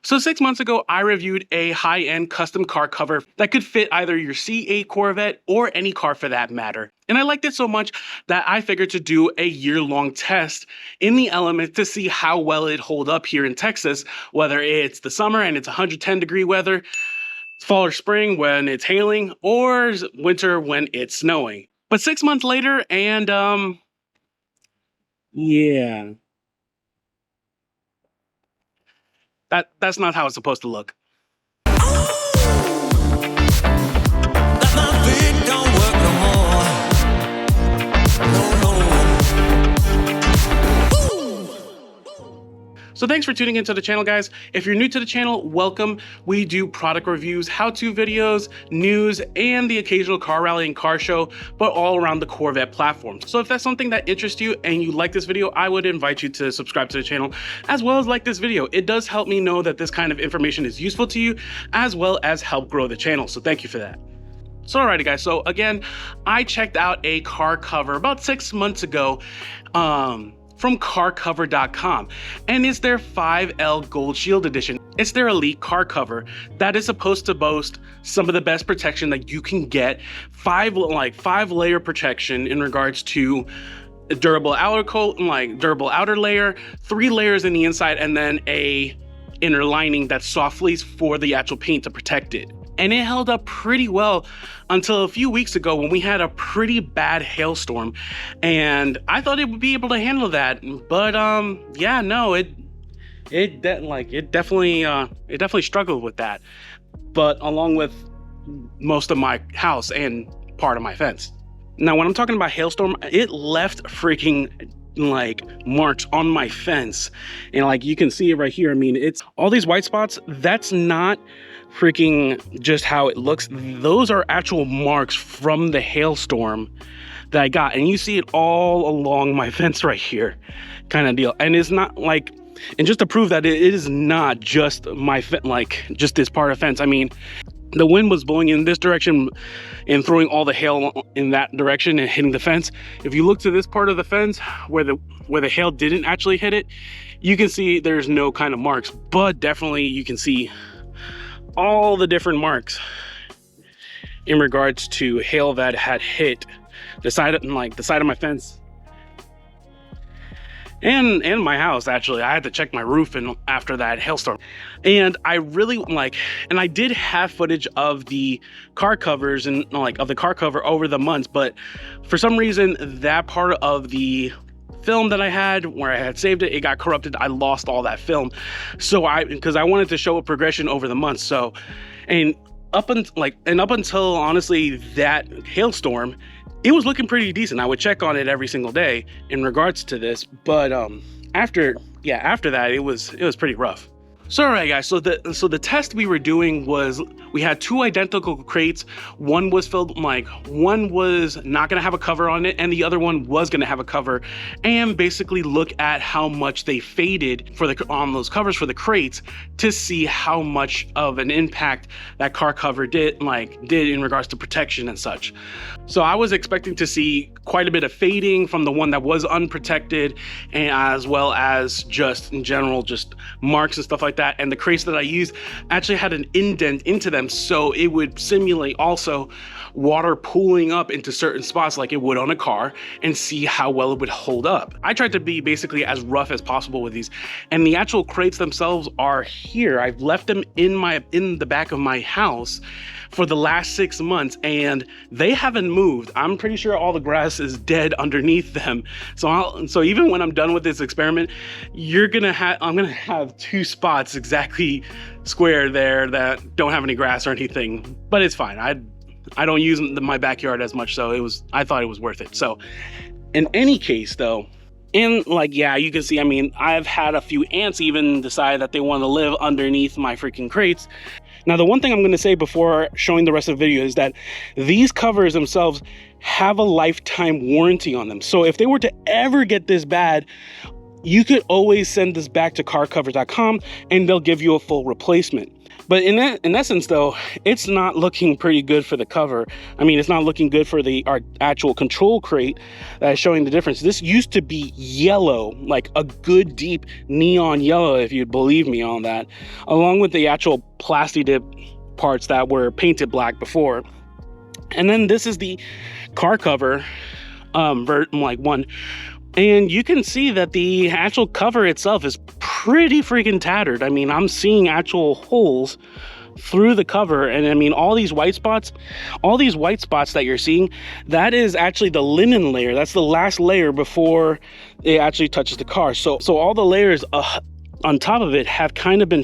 So 6 months ago, I reviewed a high-end custom car cover that could fit either your C8 Corvette or any car for that matter. And I liked it so much that I figured to do a year-long test in the element to see how well it hold up here in Texas, whether it's the summer and it's 110-degree weather, fall or spring when it's hailing, or winter when it's snowing. But 6 months later, and yeah, that's not how it's supposed to look. So thanks for tuning into the channel, guys. If you're new to the channel, welcome. We do product reviews, how-to videos, news, and the occasional car rally and car show, but all around the Corvette platform. So if that's something that interests you and you like this video, I would invite you to subscribe to the channel, as well as like this video. It does help me know that this kind of information is useful to you, as well as help grow the channel. So thank you for that. So alrighty guys, so again, I checked out a car cover about 6 months ago, from CarCover.com, and it's their 5L Gold Shield Edition. It's their elite car cover that is supposed to boast some of the best protection that you can get. Five layer protection in regards to durable outer coat, durable outer layer, 3 layers in the inside, and then a inner lining that's soft fleece for the actual paint to protect it. And it held up pretty well until a few weeks ago when we had a pretty bad hailstorm, and I thought it would be able to handle that, but yeah, no, it definitely struggled with that, but along with most of my house and part of my fence. Now, when I'm talking about hailstorm, it left freaking marks on my fence, and you can see it right here. I mean, it's all these white spots. That's not freaking just how it looks. Those are actual marks from the hailstorm that I got, and you see it all along my fence right here, kind of deal. And it's not and just to prove that it is not just my just this part of fence. I mean, the wind was blowing in this direction and throwing all the hail in that direction and hitting the fence. If you look to this part of the fence where the hail didn't actually hit it, you can see there's no kind of marks, but definitely you can see all the different marks in regards to hail that had hit the side of my fence and my house. Actually, I had to check my roof after that hailstorm, and I really and I did have footage of the car covers and of the car cover over the months, but for some reason that part of the film that I had where I had saved it got corrupted. I lost all that film, so because I wanted to show a progression over the months. So up until honestly that hailstorm, it was looking pretty decent. I would check on it every single day in regards to this, but after that it was pretty rough. So all right guys, so the test we were doing was, we had 2 identical crates. One was filled, one was not gonna have a cover on it, and the other one was gonna have a cover, and basically look at how much they faded on those covers for the crates to see how much of an impact that car cover did in regards to protection and such. So I was expecting to see quite a bit of fading from the one that was unprotected, and as well as just in general just marks and stuff like that. And the crates that I used actually had an indent into them, so it would simulate also water pooling up into certain spots like it would on a car, and see how well it would hold up. I tried to be basically as rough as possible with these, and the actual crates themselves are here. I've left them in the back of my house for the last 6 months, and they haven't moved. I'm pretty sure all the grass is dead underneath them. So even when I'm done with this experiment, I'm gonna have 2 spots exactly square there that don't have any grass or anything, but it's fine. I don't use my backyard as much, so I thought it was worth it. So in any case though, and yeah, you can see, I mean, I've had a few ants even decide that they want to live underneath my freaking crates. Now, the one thing I'm going to say before showing the rest of the video is that these covers themselves have a lifetime warranty on them. So if they were to ever get this bad, you could always send this back to carcover.com and they'll give you a full replacement. But in essence, though, it's not looking pretty good for the cover. I mean, it's not looking good for our actual control crate that is showing the difference. This used to be yellow, like a good deep neon yellow, if you'd believe me on that, along with the actual plasti dip parts that were painted black before. And then this is the car cover one. And you can see that the actual cover itself is pretty freaking tattered. I mean, I'm seeing actual holes through the cover. And I mean, all these white spots that you're seeing, that is actually the linen layer. That's the last layer before it actually touches the car. So all the layers on top of it have kind of been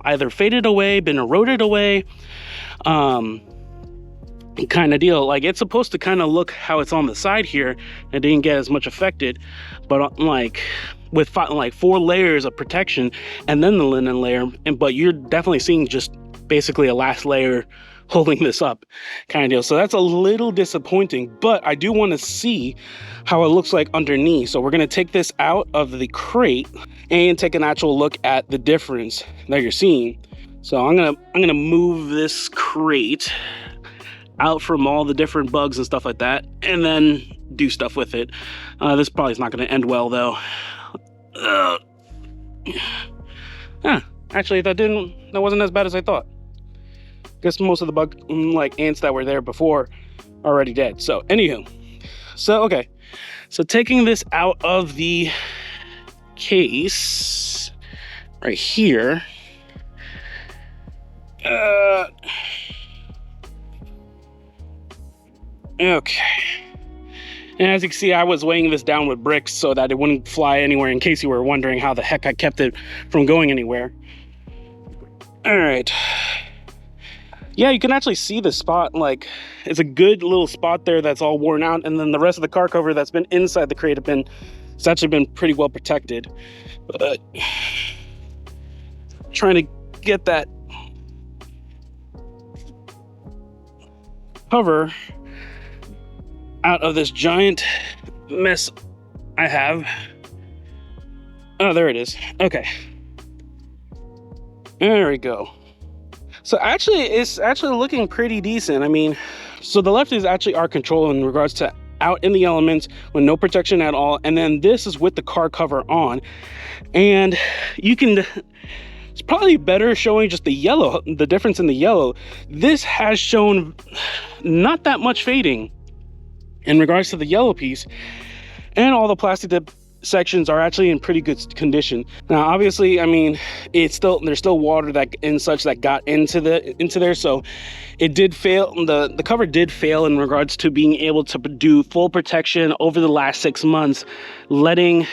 either faded away, been eroded away, kind of deal. Like, it's supposed to kind of look how it's on the side here. It didn't get as much affected, but like with 4 layers of protection and then the linen layer, but you're definitely seeing just basically a last layer holding this up kind of deal. So that's a little disappointing, but I do want to see how it looks like underneath. So we're going to take this out of the crate and take an actual look at the difference that you're seeing. So I'm gonna move this crate out from all the different bugs and stuff like that, and then do stuff with it. This probably is not going to end well, though. Actually, that wasn't as bad as I thought. Guess most of the bug ants that were there before are already dead. So anywho, okay, so taking this out of the case right here. Okay, and as you can see, I was weighing this down with bricks so that it wouldn't fly anywhere, in case you were wondering how the heck I kept it from going anywhere. All right, yeah, you can actually see the spot. Like, it's a good little spot there that's all worn out, and then the rest of the car cover that's been inside the crate it's actually been pretty well protected. But trying to get that cover out of this giant mess I have. Oh, there it is. Okay, there we go. So actually, it's actually looking pretty decent. I mean, so the left is actually our control in regards to out in the elements with no protection at all, and then this is with the car cover on, and it's probably better showing just the difference in the yellow. This has shown not that much fading in regards to the yellow piece, and all the plastic dip sections are actually in pretty good condition. Now, obviously, I mean, there's still water that got into there, so it did fail. The cover did fail in regards to being able to do full protection over the last 6 months, letting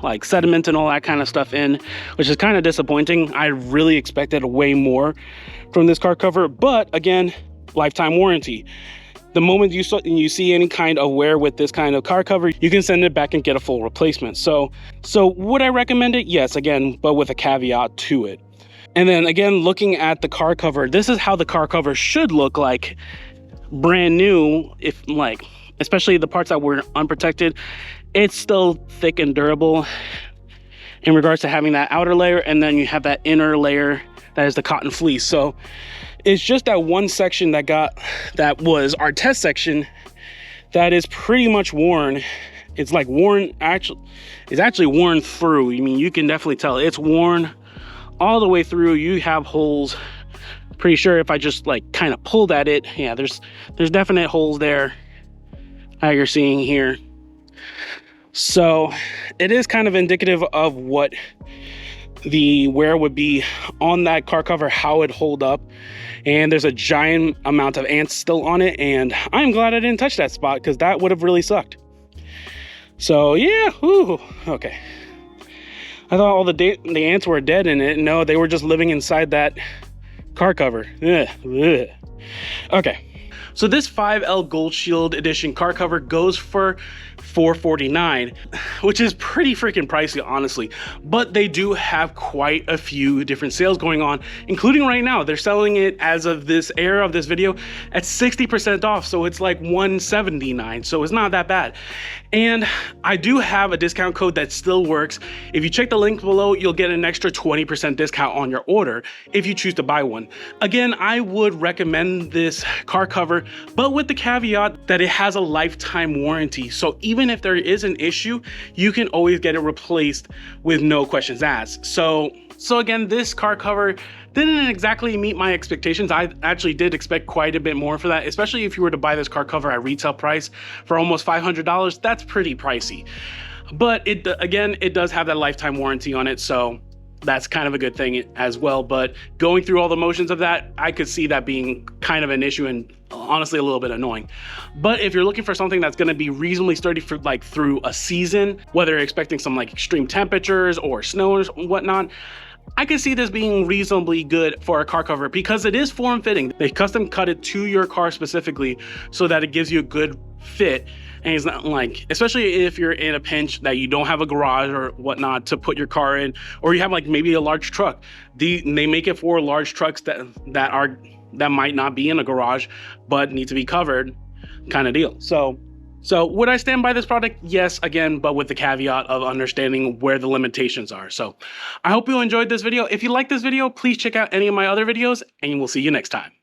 like sediment and all that kind of stuff in, which is kind of disappointing. I really expected way more from this car cover, but again, lifetime warranty. The moment you see any kind of wear with this kind of car cover, you can send it back and get a full replacement. So would I recommend it? Yes, again, but with a caveat to it. And then again, looking at the car cover, this is how the car cover should look like brand new. If especially the parts that were unprotected, it's still thick and durable in regards to having that outer layer, and then you have that inner layer that is the cotton fleece. So it's just that one section that was our test section that is pretty much worn. It's like worn, it's actually worn through. I mean, you can definitely tell it's worn all the way through. You have holes. Pretty sure if I just kind of pulled at it, yeah, there's definite holes there that you're seeing here. So it is kind of indicative of what the wear would be on that car cover, how it hold up. And there's a giant amount of ants still on it, and I'm glad I didn't touch that spot, because that would have really sucked. So yeah, okay. I thought all the ants were dead in it. No, they were just living inside that car cover. Ugh. Okay, So this 5L Gold Shield Edition car cover goes for $449, which is pretty freaking pricey, honestly. But they do have quite a few different sales going on, including right now. They're selling it as of this era of this video at 60% off. So it's like $179. So it's not that bad. And I do have a discount code that still works. If you check the link below, you'll get an extra 20% discount on your order if you choose to buy one. Again, I would recommend this car cover, but with the caveat that it has a lifetime warranty. So even if there is an issue, you can always get it replaced with no questions asked. So again, this car cover didn't exactly meet my expectations. I actually did expect quite a bit more for that, especially if you were to buy this car cover at retail price for almost $500. That's pretty pricey. But it does have that lifetime warranty on it, so that's kind of a good thing as well. But going through all the motions of that, I could see that being kind of an issue and honestly a little bit annoying. But if you're looking for something that's going to be reasonably sturdy for like through a season, whether you're expecting some like extreme temperatures or snow or whatnot, I can see this being reasonably good for a car cover because it is form-fitting. They custom cut it to your car specifically so that it gives you a good fit. And it's not like, especially if you're in a pinch that you don't have a garage or whatnot to put your car in, or you have like maybe a large truck. They make it for large trucks that might not be in a garage but need to be covered, kind of deal. So would I stand by this product? Yes, again, but with the caveat of understanding where the limitations are. So I hope you enjoyed this video. If you like this video, please check out any of my other videos, and we'll see you next time.